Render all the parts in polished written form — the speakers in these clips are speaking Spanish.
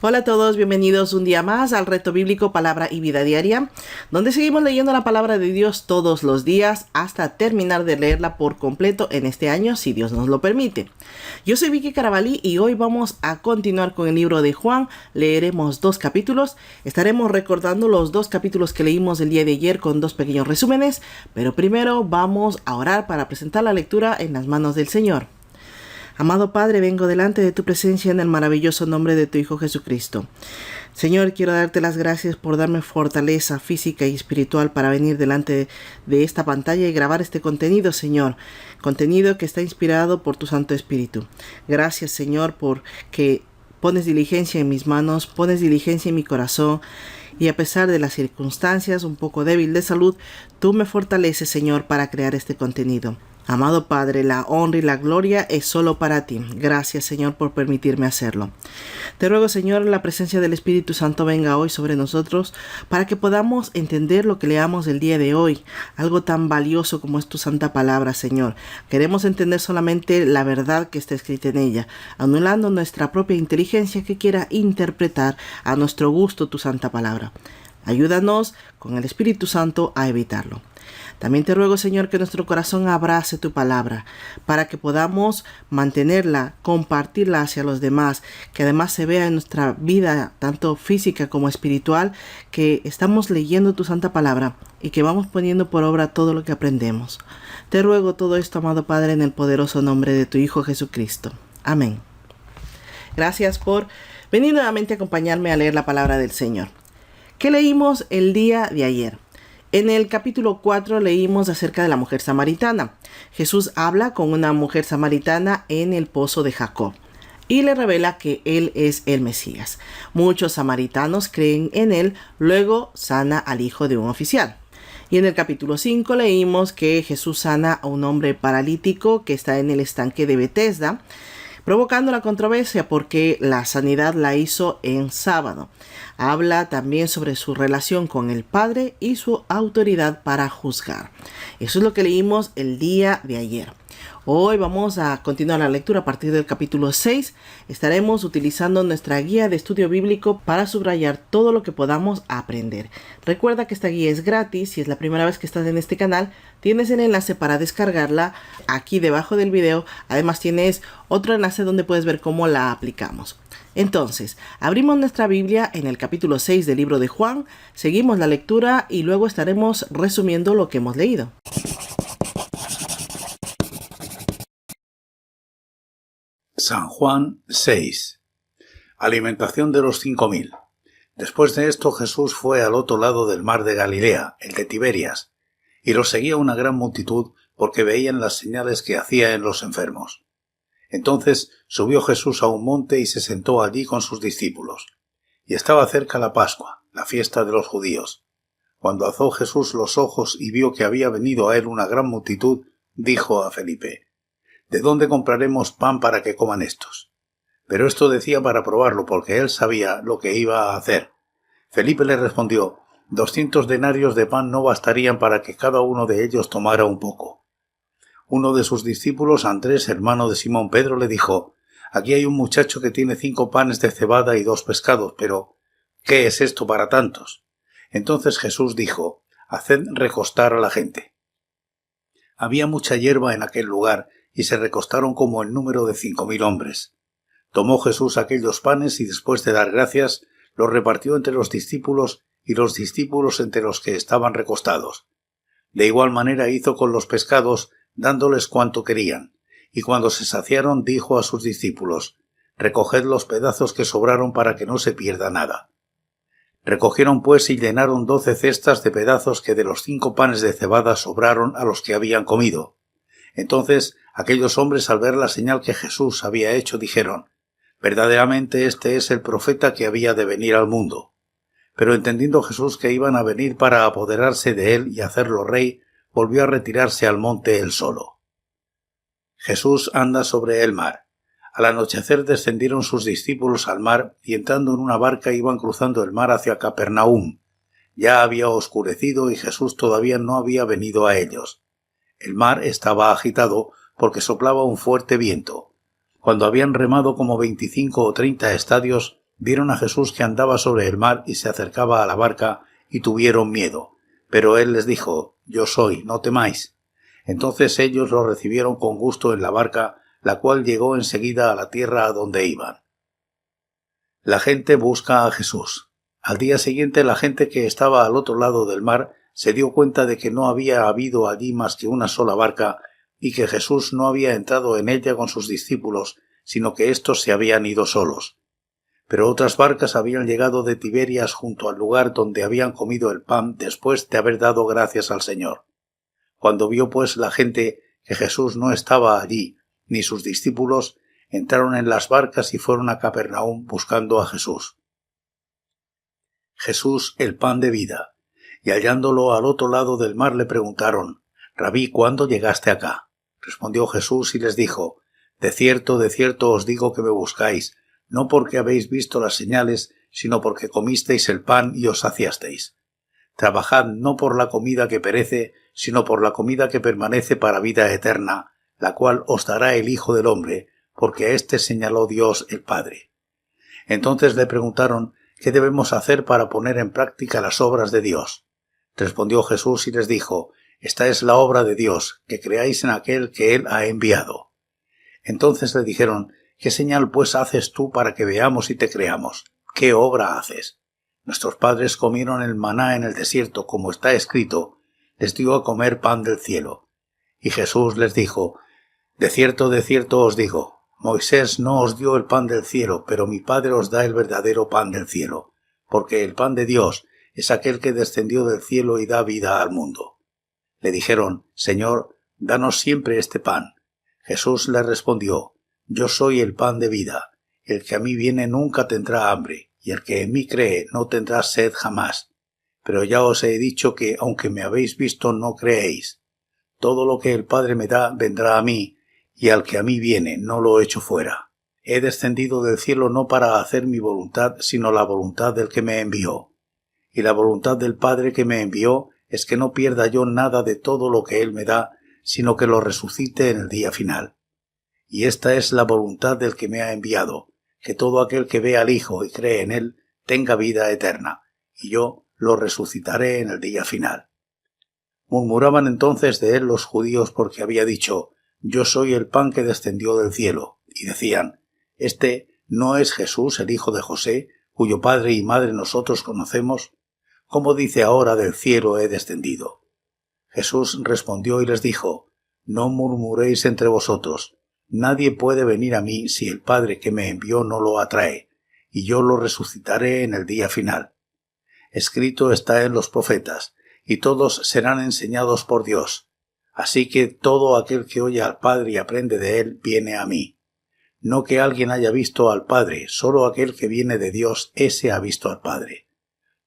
Hola a todos, bienvenidos un día más al Reto Bíblico Palabra y Vida Diaria, donde seguimos leyendo la palabra de Dios todos los días hasta terminar de leerla por completo en este año, si Dios nos lo permite. Yo soy Vicky Carabalí y hoy vamos a continuar con el libro de Juan. Leeremos 2 capítulos, estaremos recordando los 2 capítulos que leímos el día de ayer con 2 pequeños resúmenes, pero primero vamos a orar para presentar la lectura en las manos del Señor. Amado Padre, vengo delante de tu presencia en el maravilloso nombre de tu Hijo Jesucristo. Señor, quiero darte las gracias por darme fortaleza física y espiritual para venir delante de esta pantalla y grabar este contenido, Señor. Contenido que está inspirado por tu Santo Espíritu. Gracias, Señor, porque pones diligencia en mis manos, pones diligencia en mi corazón. Y a pesar de las circunstancias un poco débil de salud, tú me fortaleces, Señor, para crear este contenido. Amado Padre, la honra y la gloria es solo para ti. Gracias, Señor, por permitirme hacerlo. Te ruego, Señor, la presencia del Espíritu Santo venga hoy sobre nosotros para que podamos entender lo que leamos el día de hoy, algo tan valioso como es tu santa palabra, Señor. Queremos entender solamente la verdad que está escrita en ella, anulando nuestra propia inteligencia que quiera interpretar a nuestro gusto tu santa palabra. Ayúdanos con el Espíritu Santo a evitarlo. También te ruego, Señor, que nuestro corazón abrace tu palabra para que podamos mantenerla, compartirla hacia los demás, que además se vea en nuestra vida, tanto física como espiritual, que estamos leyendo tu santa palabra y que vamos poniendo por obra todo lo que aprendemos. Te ruego todo esto, amado Padre, en el poderoso nombre de tu Hijo Jesucristo. Amén. Gracias por venir nuevamente a acompañarme a leer la palabra del Señor. ¿Qué leímos el día de ayer? En el capítulo 4 leímos acerca de la mujer samaritana. Jesús habla con una mujer samaritana en el pozo de Jacob y le revela que él es el Mesías. Muchos samaritanos creen en él, luego sana al hijo de un oficial. Y en el capítulo 5 leímos que Jesús sana a un hombre paralítico que está en el estanque de Betesda, provocando la controversia porque la sanidad la hizo en sábado. Habla también sobre su relación con el Padre y su autoridad para juzgar. Eso es lo que leímos el día de ayer. Hoy vamos a continuar la lectura a partir del capítulo 6. Estaremos utilizando nuestra guía de estudio bíblico para subrayar todo lo que podamos aprender. Recuerda que esta guía es gratis. Si es la primera vez que estás en este canal, tienes el enlace para descargarla aquí debajo del video. Además tienes otro enlace donde puedes ver cómo la aplicamos. Entonces, abrimos nuestra Biblia en el capítulo 6 del libro de Juan, seguimos la lectura y luego estaremos resumiendo lo que hemos leído. San Juan 6. Alimentación de los 5000. Después de esto Jesús fue al otro lado del mar de Galilea, el de Tiberias, y lo seguía una gran multitud porque veían las señales que hacía en los enfermos. Entonces subió Jesús a un monte y se sentó allí con sus discípulos. Y estaba cerca la Pascua, la fiesta de los judíos. Cuando alzó Jesús los ojos y vio que había venido a él una gran multitud, dijo a Felipe: ¿De dónde compraremos pan para que coman estos? Pero esto decía para probarlo, porque él sabía lo que iba a hacer. Felipe le respondió: 200 denarios de pan no bastarían para que cada uno de ellos tomara un poco. Uno de sus discípulos, Andrés, hermano de Simón Pedro, le dijo: Aquí hay un muchacho que tiene 5 panes de cebada y 2 pescados, pero ¿qué es esto para tantos? Entonces Jesús dijo: Haced recostar a la gente. Había mucha hierba en aquel lugar, y se recostaron como el número de 5000 hombres. Tomó Jesús aquellos panes y después de dar gracias, los repartió entre los discípulos y los discípulos entre los que estaban recostados. De igual manera hizo con los pescados, dándoles cuanto querían, y cuando se saciaron dijo a sus discípulos: Recoged los pedazos que sobraron para que no se pierda nada. Recogieron pues y llenaron 12 cestas de pedazos que de los 5 panes de cebada sobraron a los que habían comido. Entonces aquellos hombres, al ver la señal que Jesús había hecho, dijeron: Verdaderamente este es el profeta que había de venir al mundo. Pero entendiendo Jesús que iban a venir para apoderarse de él y hacerlo rey, volvió a retirarse al monte él solo. Jesús anda sobre el mar. Al anochecer descendieron sus discípulos al mar y entrando en una barca iban cruzando el mar hacia Capernaum. Ya había oscurecido y Jesús todavía no había venido a ellos. El mar estaba agitado porque soplaba un fuerte viento. Cuando habían remado como 25 o 30 estadios, vieron a Jesús que andaba sobre el mar y se acercaba a la barca, y tuvieron miedo. Pero él les dijo: Yo soy, no temáis. Entonces ellos lo recibieron con gusto en la barca, la cual llegó enseguida a la tierra a donde iban. La gente busca a Jesús. Al día siguiente, la gente que estaba al otro lado del mar se dio cuenta de que no había habido allí más que una sola barca, y que Jesús no había entrado en ella con sus discípulos, sino que éstos se habían ido solos. Pero otras barcas habían llegado de Tiberias junto al lugar donde habían comido el pan después de haber dado gracias al Señor. Cuando vio pues la gente que Jesús no estaba allí, ni sus discípulos, entraron en las barcas y fueron a Capernaum buscando a Jesús. Jesús, el pan de vida. Y hallándolo al otro lado del mar le preguntaron: Rabí, ¿cuándo llegaste acá? Respondió Jesús y les dijo: de cierto os digo que me buscáis, no porque habéis visto las señales, sino porque comisteis el pan y os saciasteis. Trabajad no por la comida que perece, sino por la comida que permanece para vida eterna, la cual os dará el Hijo del Hombre, porque a éste señaló Dios el Padre. Entonces le preguntaron: ¿qué debemos hacer para poner en práctica las obras de Dios? Respondió Jesús y les dijo: esta es la obra de Dios, que creáis en aquel que Él ha enviado. Entonces le dijeron: ¿qué señal pues haces tú para que veamos y te creamos? ¿Qué obra haces? Nuestros padres comieron el maná en el desierto, como está escrito: les dio a comer pan del cielo. Y Jesús les dijo: de cierto os digo, Moisés no os dio el pan del cielo, pero mi Padre os da el verdadero pan del cielo, porque el pan de Dios es aquel que descendió del cielo y da vida al mundo. Le dijeron: Señor, danos siempre este pan. Jesús les respondió: yo soy el pan de vida. El que a mí viene nunca tendrá hambre, y el que en mí cree no tendrá sed jamás. Pero ya os he dicho que, aunque me habéis visto, no creéis. Todo lo que el Padre me da vendrá a mí, y al que a mí viene no lo echo fuera. He descendido del cielo no para hacer mi voluntad, sino la voluntad del que me envió. Y la voluntad del Padre que me envió es que no pierda yo nada de todo lo que Él me da, sino que lo resucite en el día final. Y esta es la voluntad del que me ha enviado, que todo aquel que ve al Hijo y cree en Él tenga vida eterna, y yo lo resucitaré en el día final. Murmuraban entonces de Él los judíos porque había dicho: yo soy el pan que descendió del cielo, y decían: ¿este no es Jesús, el hijo de José, cuyo padre y madre nosotros conocemos? ¿Cómo dice ahora: del cielo he descendido? Jesús respondió y les dijo: no murmuréis entre vosotros. Nadie puede venir a mí si el Padre que me envió no lo atrae, y yo lo resucitaré en el día final. Escrito está en los profetas, y todos serán enseñados por Dios. Así que todo aquel que oye al Padre y aprende de Él viene a mí. No que alguien haya visto al Padre, solo aquel que viene de Dios, ese ha visto al Padre.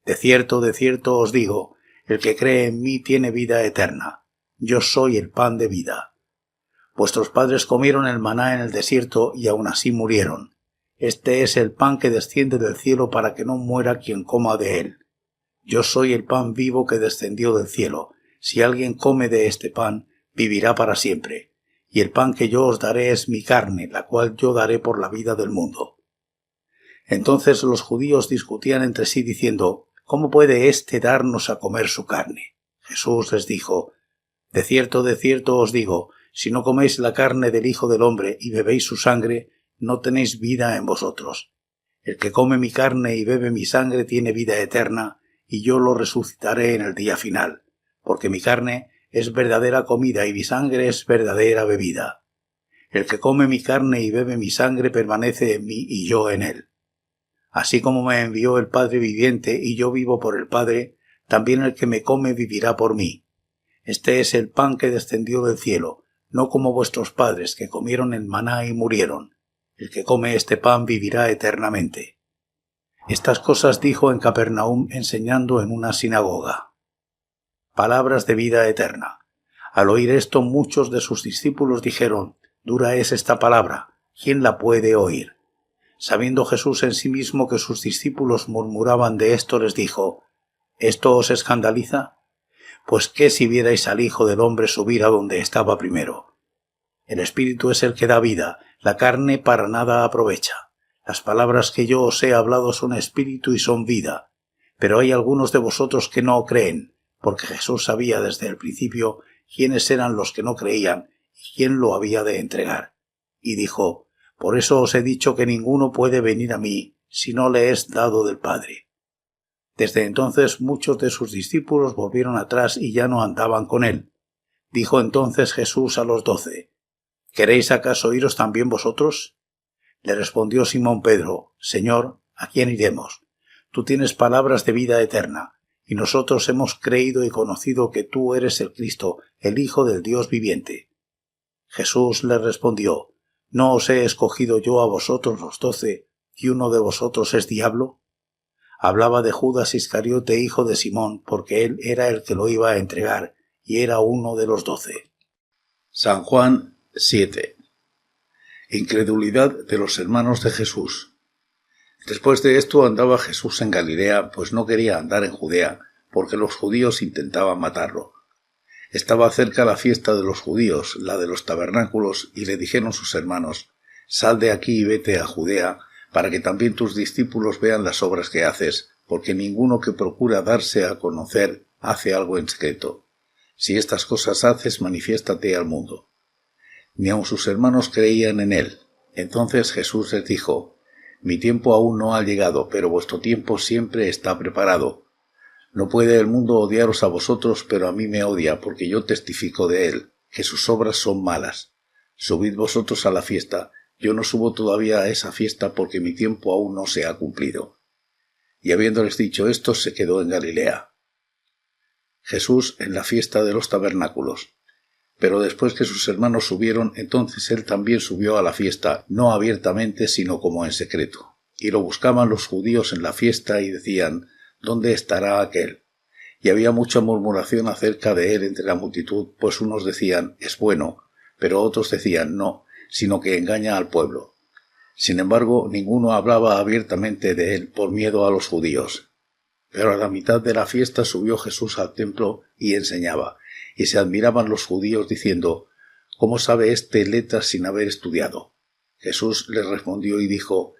De cierto os digo, el que cree en mí tiene vida eterna. Yo soy el pan de vida. Vuestros padres comieron el maná en el desierto y aun así murieron. Este es el pan que desciende del cielo para que no muera quien coma de él. Yo soy el pan vivo que descendió del cielo. Si alguien come de este pan, vivirá para siempre. Y el pan que yo os daré es mi carne, la cual yo daré por la vida del mundo. Entonces los judíos discutían entre sí diciendo: ¿cómo puede éste darnos a comer su carne? Jesús les dijo: de cierto os digo, si no coméis la carne del Hijo del Hombre y bebéis su sangre, no tenéis vida en vosotros. El que come mi carne y bebe mi sangre tiene vida eterna, y yo lo resucitaré en el día final, porque mi carne es verdadera comida y mi sangre es verdadera bebida. El que come mi carne y bebe mi sangre permanece en mí y yo en él. Así como me envió el Padre viviente y yo vivo por el Padre, también el que me come vivirá por mí. Este es el pan que descendió del cielo, no como vuestros padres que comieron el maná y murieron. El que come este pan vivirá eternamente. Estas cosas dijo en Capernaum enseñando en una sinagoga. Palabras de vida eterna. Al oír esto muchos de sus discípulos dijeron: dura es esta palabra, ¿quién la puede oír? Sabiendo Jesús en sí mismo que sus discípulos murmuraban de esto, les dijo: ¿esto os escandaliza? Pues qué si vierais al Hijo del Hombre subir a donde estaba primero. El Espíritu es el que da vida, la carne para nada aprovecha. Las palabras que yo os he hablado son espíritu y son vida, pero hay algunos de vosotros que no creen, porque Jesús sabía desde el principio quiénes eran los que no creían y quién lo había de entregar. Y dijo: por eso os he dicho que ninguno puede venir a mí si no le es dado del Padre. Desde entonces muchos de sus discípulos volvieron atrás y ya no andaban con él. Dijo entonces Jesús a los 12: ¿queréis acaso iros también vosotros? Le respondió Simón Pedro: Señor, ¿a quién iremos? Tú tienes palabras de vida eterna, y nosotros hemos creído y conocido que tú eres el Cristo, el Hijo del Dios viviente. Jesús le respondió: ¿no os he escogido yo a vosotros los 12, y uno de vosotros es diablo? Hablaba de Judas Iscariote, hijo de Simón, porque él era el que lo iba a entregar, y era uno de los 12. San Juan 7. Incredulidad de los hermanos de Jesús. Después de esto andaba Jesús en Galilea, pues no quería andar en Judea, porque los judíos intentaban matarlo. Estaba cerca la fiesta de los judíos, la de los tabernáculos, y le dijeron sus hermanos: sal de aquí y vete a Judea, para que también tus discípulos vean las obras que haces, porque ninguno que procura darse a conocer hace algo en secreto. Si estas cosas haces, manifiéstate al mundo. Ni aun sus hermanos creían en él. Entonces Jesús les dijo: mi tiempo aún no ha llegado, pero vuestro tiempo siempre está preparado. No puede el mundo odiaros a vosotros, pero a mí me odia, porque yo testifico de él, que sus obras son malas. Subid vosotros a la fiesta. Yo no subo todavía a esa fiesta, porque mi tiempo aún no se ha cumplido. Y habiéndoles dicho esto, se quedó en Galilea. Jesús en la fiesta de los tabernáculos. Pero después que sus hermanos subieron, entonces él también subió a la fiesta, no abiertamente, sino como en secreto. Y lo buscaban los judíos en la fiesta y decían: ¿dónde estará aquel? Y había mucha murmuración acerca de él entre la multitud, pues unos decían: es bueno, pero otros decían: no, sino que engaña al pueblo. Sin embargo, ninguno hablaba abiertamente de él por miedo a los judíos. Pero a la mitad de la fiesta subió Jesús al templo y enseñaba, y se admiraban los judíos diciendo: ¿cómo sabe éste letras sin haber estudiado? Jesús les respondió y dijo: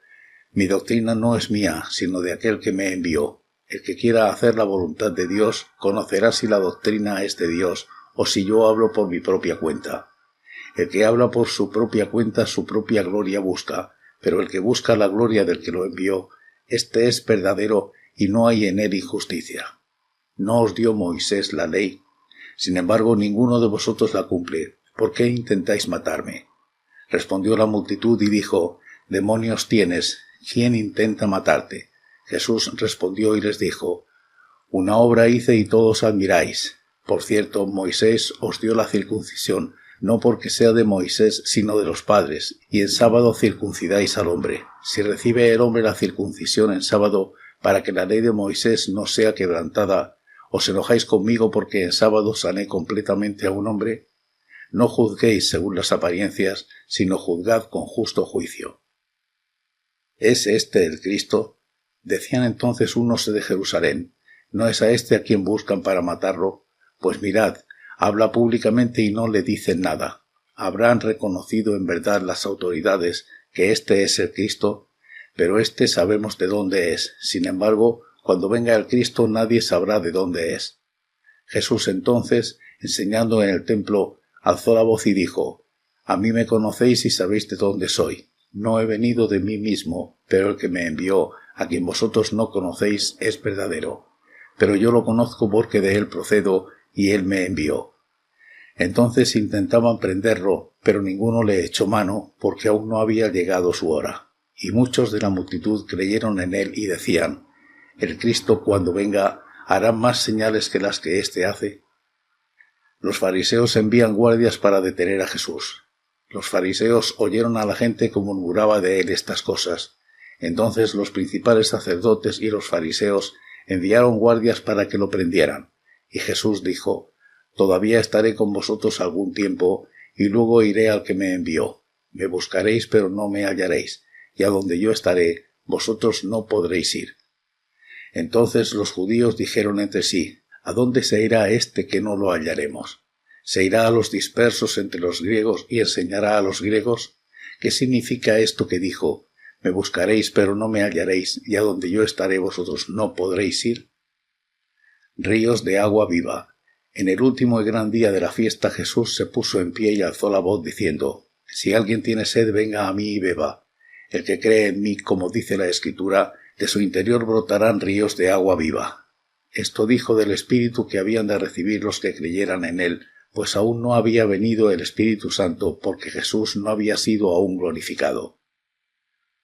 mi doctrina no es mía, sino de aquel que me envió. El que quiera hacer la voluntad de Dios conocerá si la doctrina es de Dios o si yo hablo por mi propia cuenta. El que habla por su propia cuenta su propia gloria busca, pero el que busca la gloria del que lo envió, éste es verdadero y no hay en él injusticia. ¿No os dio Moisés la ley? Sin embargo, ninguno de vosotros la cumple. ¿Por qué intentáis matarme? Respondió la multitud y dijo: demonios tienes, ¿quién intenta matarte? Jesús respondió y les dijo: una obra hice y todos admiráis. Por cierto, Moisés os dio la circuncisión, no porque sea de Moisés, sino de los padres, y en sábado circuncidáis al hombre. Si recibe el hombre la circuncisión en sábado, para que la ley de Moisés no sea quebrantada, ¿os enojáis conmigo porque en sábado sané completamente a un hombre? No juzguéis según las apariencias, sino juzgad con justo juicio. ¿Es este el Cristo? Decían entonces unos de Jerusalén: ¿no es a este a quien buscan para matarlo? Pues mirad, habla públicamente y no le dicen nada. ¿Habrán reconocido en verdad las autoridades que este es el Cristo? Pero este sabemos de dónde es. Sin embargo, cuando venga el Cristo nadie sabrá de dónde es. Jesús entonces, enseñando en el templo, alzó la voz y dijo: a mí me conocéis y sabéis de dónde soy. No he venido de mí mismo, pero el que me envió, a quien vosotros no conocéis, es verdadero. Pero yo lo conozco porque de él procedo, y él me envió. Entonces intentaban prenderlo, pero ninguno le echó mano, porque aún no había llegado su hora. Y muchos de la multitud creyeron en él y decían: el Cristo, cuando venga, hará más señales que las que éste hace. Los fariseos envían guardias para detener a Jesús. Los fariseos oyeron a la gente que murmuraba de él estas cosas. Entonces los principales sacerdotes y los fariseos enviaron guardias para que lo prendieran. Y Jesús dijo: todavía estaré con vosotros algún tiempo, y luego iré al que me envió. Me buscaréis, pero no me hallaréis, y a donde yo estaré, vosotros no podréis ir. Entonces los judíos dijeron entre sí: ¿a dónde se irá este que no lo hallaremos? ¿Se irá a los dispersos entre los griegos y enseñará a los griegos? ¿Qué significa esto que dijo: Me buscaréis, pero no me hallaréis, y a donde yo estaré vosotros no podréis ir. Ríos de agua viva. En el último y gran día de la fiesta Jesús se puso en pie y alzó la voz diciendo: Si alguien tiene sed, venga a mí y beba. El que cree en mí, como dice la Escritura, de su interior brotarán ríos de agua viva. Esto dijo del Espíritu que habían de recibir los que creyeran en él, pues aún no había venido el Espíritu Santo, porque Jesús no había sido aún glorificado.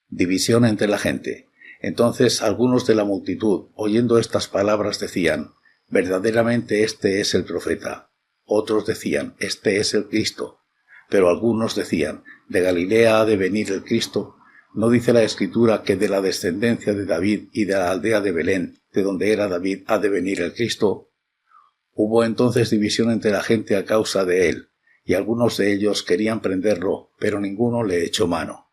División entre la gente. Entonces algunos de la multitud, oyendo estas palabras, decían: Verdaderamente este es el profeta. Otros decían: Este es el Cristo. Pero algunos decían: ¿De Galilea ha de venir el Cristo? ¿No dice la Escritura que de la descendencia de David y de la aldea de Belén, de donde era David, ha de venir el Cristo? Hubo entonces división entre la gente a causa de él, y algunos de ellos querían prenderlo, pero ninguno le echó mano.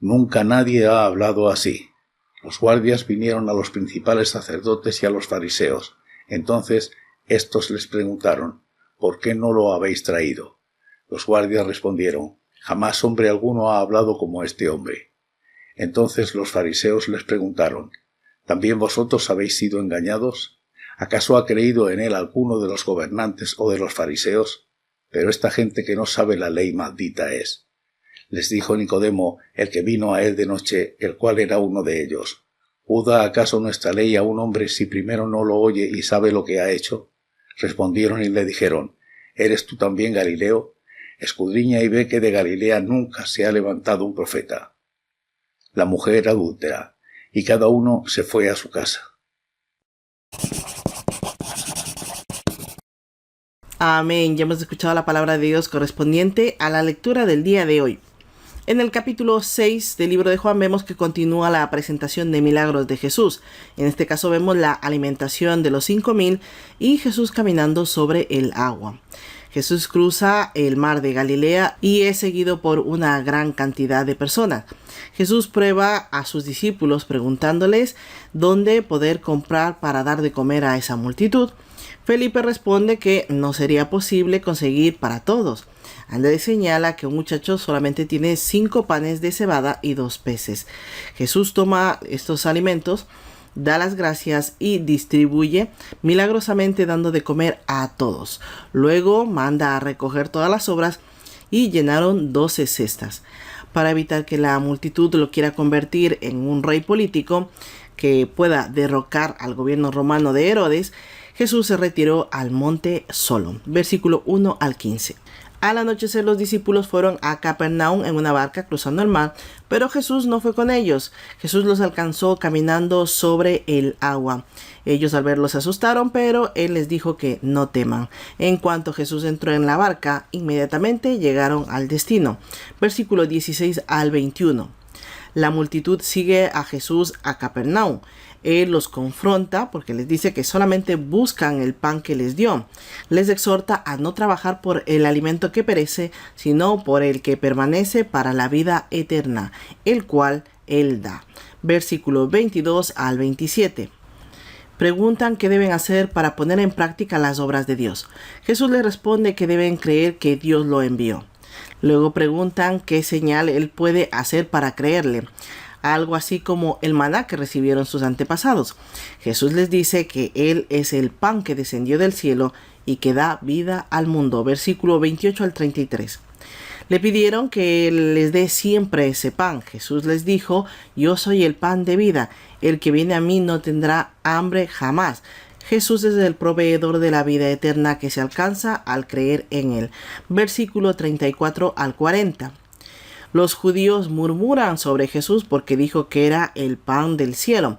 Nunca nadie ha hablado así. Los guardias vinieron a los principales sacerdotes y a los fariseos. Entonces éstos les preguntaron: ¿Por qué no lo habéis traído? Los guardias respondieron: Jamás hombre alguno ha hablado como este hombre. Entonces los fariseos les preguntaron: ¿También vosotros habéis sido engañados? ¿Acaso ha creído en él alguno de los gobernantes o de los fariseos? Pero esta gente que no sabe la ley maldita es. Les dijo Nicodemo, el que vino a él de noche, el cual era uno de ellos: ¿Juzga acaso nuestra ley a un hombre si primero no lo oye y sabe lo que ha hecho? Respondieron y le dijeron: ¿Eres tú también Galileo? Escudriña y ve que de Galilea nunca se ha levantado un profeta. La mujer adúltera. Y cada uno se fue a su casa. Amén. Ya hemos escuchado la palabra de Dios correspondiente a la lectura del día de hoy. En el capítulo 6 del libro de Juan vemos que continúa la presentación de milagros de Jesús. En este caso vemos la alimentación de los 5,000 y Jesús caminando sobre el agua. Jesús cruza el mar de Galilea y es seguido por una gran cantidad de personas. Jesús prueba a sus discípulos preguntándoles dónde poder comprar para dar de comer a esa multitud. Felipe responde que no sería posible conseguir para todos. Andrés señala que un muchacho solamente tiene 5 panes de cebada y 2 peces. Jesús toma estos alimentos, da las gracias y distribuye milagrosamente dando de comer a todos. Luego manda a recoger todas las sobras y llenaron 12 cestas. Para evitar que la multitud lo quiera convertir en un rey político que pueda derrocar al gobierno romano de Herodes, Jesús se retiró al monte solo. Versículo 1 al 15. Al anochecer los discípulos fueron a Capernaum en una barca cruzando el mar, pero Jesús no fue con ellos. Jesús los alcanzó caminando sobre el agua. Ellos al verlos se asustaron, pero él les dijo que no teman. En cuanto Jesús entró en la barca, inmediatamente llegaron al destino. Versículo 16 al 21. La multitud sigue a Jesús a Capernaum. Él los confronta porque les dice que solamente buscan el pan que les dio. Les exhorta a no trabajar por el alimento que perece, sino por el que permanece para la vida eterna, el cual Él da. Versículo 22 al 27. Preguntan qué deben hacer para poner en práctica las obras de Dios. Jesús les responde que deben creer que Dios lo envió. Luego preguntan qué señal Él puede hacer para creerle. Algo así como el maná que recibieron sus antepasados. Jesús les dice que Él es el pan que descendió del cielo y que da vida al mundo. Versículo 28 al 33. Le pidieron que Él les dé siempre ese pan. Jesús les dijo: yo soy el pan de vida. El que viene a mí no tendrá hambre jamás. Jesús es el proveedor de la vida eterna que se alcanza al creer en Él. Versículo 34 al 40. Los judíos murmuran sobre Jesús porque dijo que era el pan del cielo,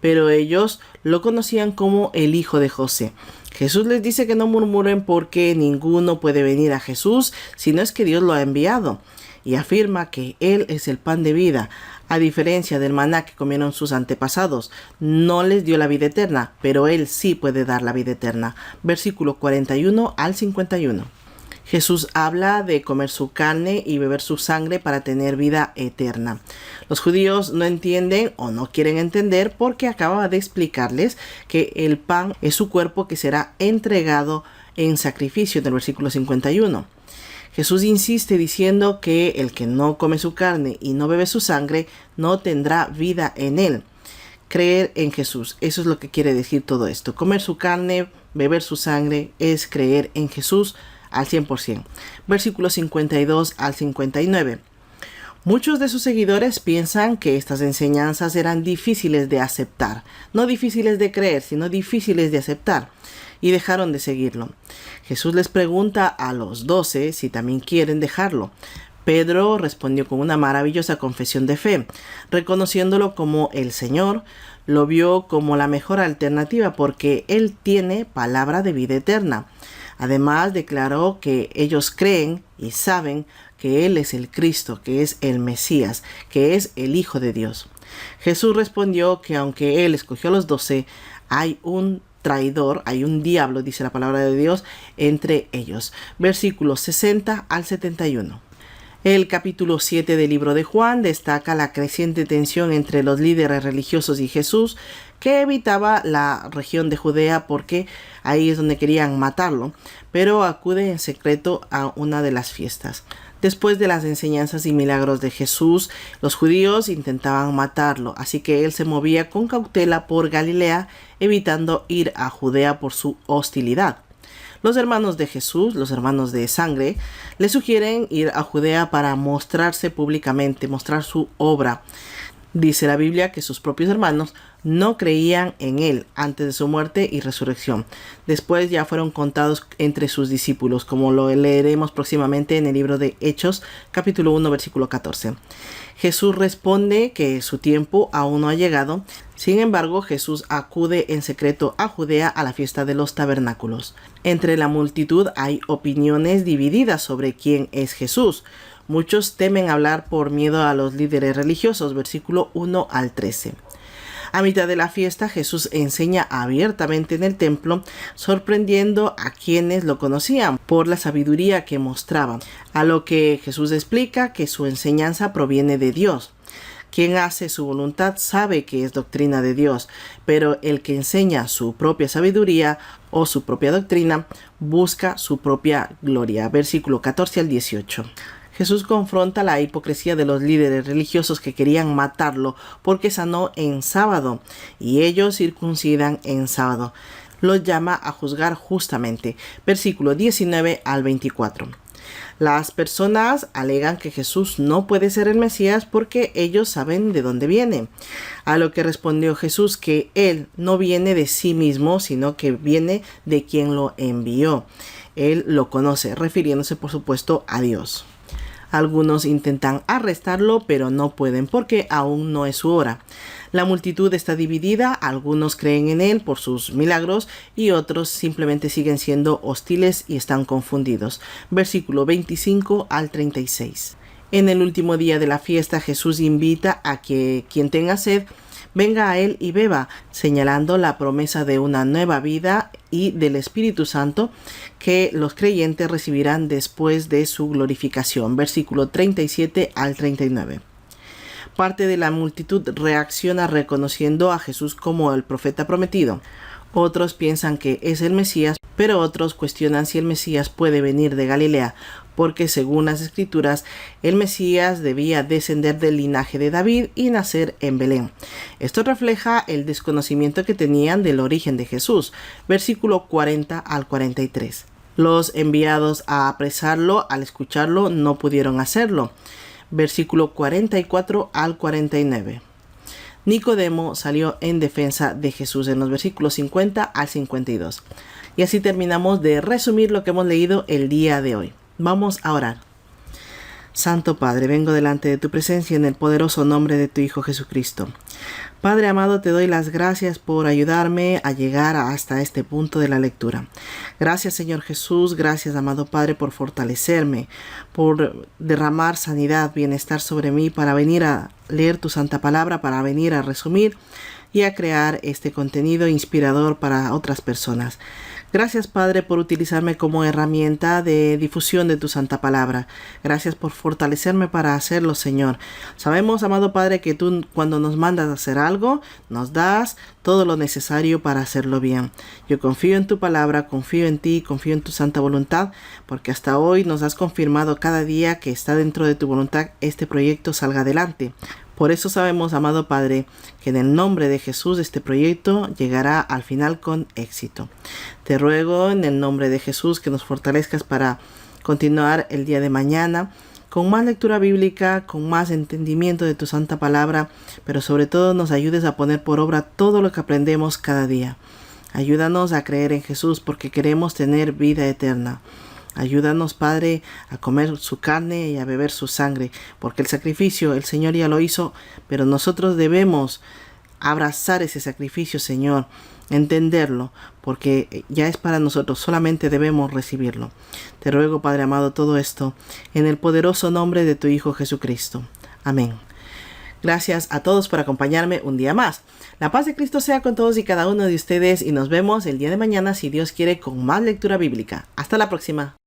pero ellos lo conocían como el hijo de José. Jesús les dice que no murmuren porque ninguno puede venir a Jesús si no es que Dios lo ha enviado, y afirma que Él es el pan de vida. A diferencia del maná que comieron sus antepasados, no les dio la vida eterna, pero Él sí puede dar la vida eterna. Versículo 41 al 51. Jesús habla de comer su carne y beber su sangre para tener vida eterna. Los judíos no entienden o no quieren entender porque acaba de explicarles que el pan es su cuerpo que será entregado en sacrificio, en el versículo 51. Jesús insiste diciendo que el que no come su carne y no bebe su sangre no tendrá vida en él. Creer en Jesús, eso es lo que quiere decir todo esto. Comer su carne, beber su sangre, es creer en Jesús al 100%. Versículos 52 al 59. Muchos de sus seguidores piensan que estas enseñanzas eran difíciles de aceptar. No difíciles de creer, sino difíciles de aceptar. Y dejaron de seguirlo. Jesús les pregunta a los 12 si también quieren dejarlo. Pedro respondió con una maravillosa confesión de fe, reconociéndolo como el Señor. Lo vio como la mejor alternativa porque Él tiene palabra de vida eterna. Además, declaró que ellos creen y saben que Él es el Cristo, que es el Mesías, que es el Hijo de Dios. Jesús respondió que aunque Él escogió a los 12, hay un traidor, hay un diablo, dice la palabra de Dios, entre ellos. Versículos 60 al 71. El capítulo 7 del libro de Juan destaca la creciente tensión entre los líderes religiosos y Jesús, que evitaba la región de Judea porque ahí es donde querían matarlo, pero acude en secreto a una de las fiestas. Después de las enseñanzas y milagros de Jesús, los judíos intentaban matarlo, así que él se movía con cautela por Galilea, evitando ir a Judea por su hostilidad. Los hermanos de Jesús, los hermanos de sangre, le sugieren ir a Judea para mostrarse públicamente, mostrar su obra. Dice la Biblia que sus propios hermanos no creían en él antes de su muerte y resurrección. Después ya fueron contados entre sus discípulos, como lo leeremos próximamente en el libro de Hechos, capítulo 1, versículo 14. Jesús responde que su tiempo aún no ha llegado. Sin embargo, Jesús acude en secreto a Judea a la fiesta de los tabernáculos. Entre la multitud hay opiniones divididas sobre quién es Jesús. Muchos temen hablar por miedo a los líderes religiosos, versículo 1 al 13. A mitad de la fiesta, Jesús enseña abiertamente en el templo, sorprendiendo a quienes lo conocían por la sabiduría que mostraba, a lo que Jesús explica que su enseñanza proviene de Dios. Quien hace su voluntad sabe que es doctrina de Dios, pero el que enseña su propia sabiduría o su propia doctrina busca su propia gloria. Versículo 14 al 18. Jesús confronta la hipocresía de los líderes religiosos que querían matarlo porque sanó en sábado y ellos circuncidan en sábado. Los llama a juzgar justamente. Versículo 19 al 24. Las personas alegan que Jesús no puede ser el Mesías porque ellos saben de dónde viene. A lo que respondió Jesús que Él no viene de sí mismo, sino que viene de quien lo envió. Él lo conoce, refiriéndose por supuesto a Dios. Algunos intentan arrestarlo, pero no pueden porque aún no es su hora. La multitud está dividida, algunos creen en él por sus milagros y otros simplemente siguen siendo hostiles y están confundidos. Versículo 25 al 36. En el último día de la fiesta, Jesús invita a que quien tenga sed venga a él y beba, señalando la promesa de una nueva vida y del Espíritu Santo que los creyentes recibirán después de su glorificación. Versículo 37 al 39. Parte de la multitud reacciona reconociendo a Jesús como el profeta prometido. Otros piensan que es el Mesías, pero otros cuestionan si el Mesías puede venir de Galilea, porque según las Escrituras, el Mesías debía descender del linaje de David y nacer en Belén. Esto refleja el desconocimiento que tenían del origen de Jesús. Versículo 40 al 43. Los enviados a apresarlo, al escucharlo, no pudieron hacerlo. Versículo 44 al 49. Nicodemo salió en defensa de Jesús en los versículos 50 al 52. Y así terminamos de resumir lo que hemos leído el día de hoy. Vamos a orar. Santo Padre, vengo delante de tu presencia en el poderoso nombre de tu Hijo Jesucristo. Padre amado, te doy las gracias por ayudarme a llegar hasta este punto de la lectura. Gracias, Señor Jesús, gracias, amado Padre, por fortalecerme, por derramar sanidad, bienestar sobre mí para venir a leer tu santa palabra, para venir a resumir y a crear este contenido inspirador para otras personas. Gracias, Padre, por utilizarme como herramienta de difusión de tu santa palabra. Gracias por fortalecerme para hacerlo, Señor. Sabemos, amado Padre, que tú cuando nos mandas a hacer algo, nos das todo lo necesario para hacerlo bien. Yo confío en tu palabra, confío en ti, confío en tu santa voluntad, porque hasta hoy nos has confirmado cada día que está dentro de tu voluntad este proyecto salga adelante. Por eso sabemos, amado Padre, que en el nombre de Jesús este proyecto llegará al final con éxito. Te ruego en el nombre de Jesús que nos fortalezcas para continuar el día de mañana con más lectura bíblica, con más entendimiento de tu santa palabra, pero sobre todo nos ayudes a poner por obra todo lo que aprendemos cada día. Ayúdanos a creer en Jesús porque queremos tener vida eterna. Ayúdanos, Padre, a comer su carne y a beber su sangre, porque el sacrificio el Señor ya lo hizo, pero nosotros debemos abrazar ese sacrificio, Señor, entenderlo, porque ya es para nosotros, solamente debemos recibirlo. Te ruego, Padre amado, todo esto en el poderoso nombre de tu Hijo Jesucristo. Amén. Gracias a todos por acompañarme un día más. La paz de Cristo sea con todos y cada uno de ustedes y nos vemos el día de mañana, si Dios quiere, con más lectura bíblica. Hasta la próxima.